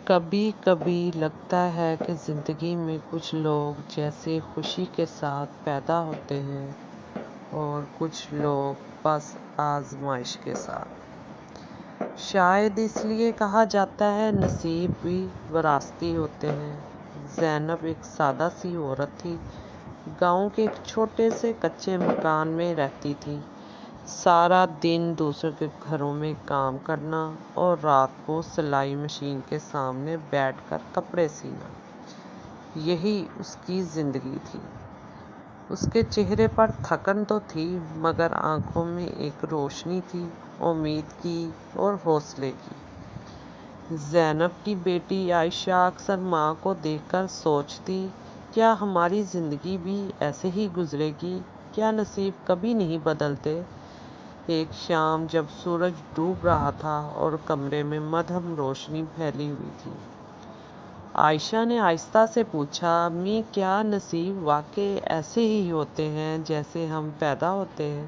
کبھی کبھی لگتا ہے کہ زندگی میں کچھ لوگ جیسے خوشی کے ساتھ پیدا ہوتے ہیں اور کچھ لوگ بس آزمائش کے ساتھ۔ شاید اس لیے کہا جاتا ہے نصیب بھی وراثتی ہوتے ہیں۔ زینب ایک سادہ سی عورت تھی، گاؤں کے ایک چھوٹے سے کچے مکان میں رہتی تھی۔ سارا دن دوسروں کے گھروں میں کام کرنا اور رات کو سلائی مشین کے سامنے بیٹھ کر کپڑے سینا، یہی اس کی زندگی تھی۔ اس کے چہرے پر تھکن تو تھی، مگر آنکھوں میں ایک روشنی تھی، امید کی اور حوصلے کی۔ زینب کی بیٹی عائشہ اکثر ماں کو دیکھ کر سوچتی، کیا ہماری زندگی بھی ایسے ہی گزرے گی؟ کیا نصیب کبھی نہیں بدلتے؟ ایک شام جب سورج ڈوب رہا تھا اور کمرے میں مدھم روشنی پھیلی ہوئی تھی، عائشہ نے آہستہ سے پوچھا، امی کیا نصیب واقعی ایسے ہی ہوتے ہیں جیسے ہم پیدا ہوتے ہیں؟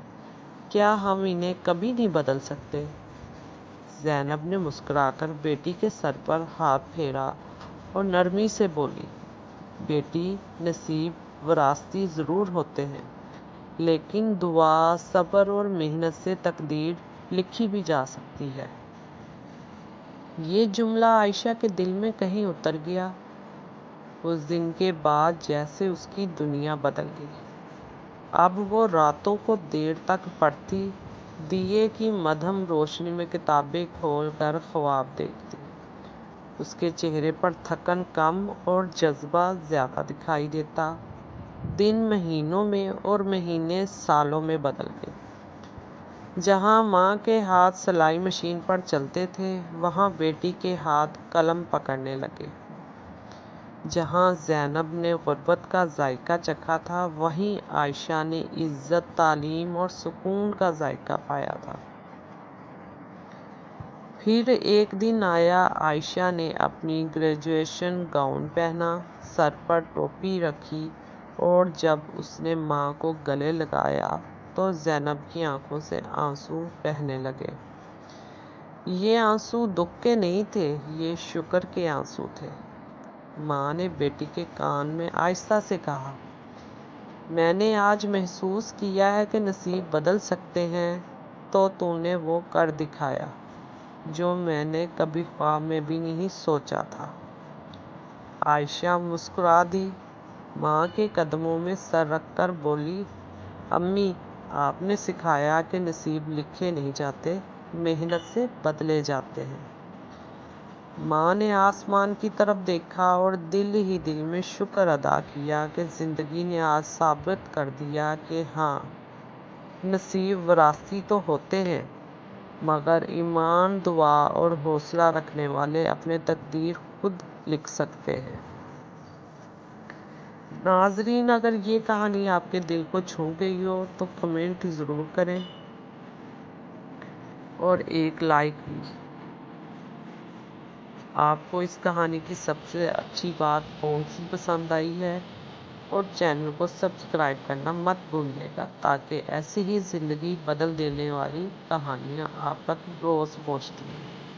کیا ہم انہیں کبھی نہیں بدل سکتے؟ زینب نے مسکرا کر بیٹی کے سر پر ہاتھ پھیرا اور نرمی سے بولی، بیٹی نصیب وراثتی ضرور ہوتے ہیں، لیکن دعا، صبر اور محنت سے تقدیر لکھی بھی جا سکتی ہے۔ یہ جملہ عائشہ کے دل میں کہیں اتر گیا۔ اس دن کے بعد جیسے اس کی دنیا بدل گئی۔ اب وہ راتوں کو دیر تک پڑھتی، دیے کی مدھم روشنی میں کتابیں کھول کر خواب دیکھتی۔ اس کے چہرے پر تھکن کم اور جذبہ زیادہ دکھائی دیتا۔ دن مہینوں میں اور مہینے سالوں میں بدل گئے۔ جہاں ماں کے ہاتھ سلائی مشین پر چلتے تھے، وہاں بیٹی کے ہاتھ قلم پکڑنے لگے۔ جہاں زینب نے غربت کا ذائقہ چکھا تھا، وہیں عائشہ نے عزت، تعلیم اور سکون کا ذائقہ پایا تھا۔ پھر ایک دن آیا، عائشہ نے اپنی گریجویشن گاؤن پہنا، سر پر ٹوپی رکھی اور جب اس نے ماں کو گلے لگایا تو زینب کی آنکھوں سے آنسو بہنے لگے۔ یہ آنسو دکھ کے نہیں تھے، یہ شکر کے آنسو تھے۔ ماں نے بیٹی کے کان میں آہستہ سے کہا، میں نے آج محسوس کیا ہے کہ نصیب بدل سکتے ہیں، تو تو نے وہ کر دکھایا جو میں نے کبھی خواب میں بھی نہیں سوچا تھا۔ عائشہ مسکرا دی، ماں کے قدموں میں سر رکھ کر بولی، امی آپ نے سکھایا کہ نصیب لکھے نہیں جاتے، محنت سے بدلے جاتے ہیں۔ ماں نے آسمان کی طرف دیکھا اور دل ہی دل میں شکر ادا کیا کہ زندگی نے آج ثابت کر دیا کہ ہاں، نصیب وراثتی تو ہوتے ہیں، مگر ایمان، دعا اور حوصلہ رکھنے والے اپنے تقدیر خود لکھ سکتے ہیں۔ ناظرین، اگر یہ کہانی آپ کے دل کو چھو گئی ہو تو کمنٹ ضرور کریں اور ایک لائک بھی۔ آپ کو اس کہانی کی سب سے اچھی بات کون سی پسند آئی ہے؟ اور چینل کو سبسکرائب کرنا مت بھولیے گا تاکہ ایسی ہی زندگی بدل دینے والی کہانیاں آپ تک روز پہنچتی ہیں۔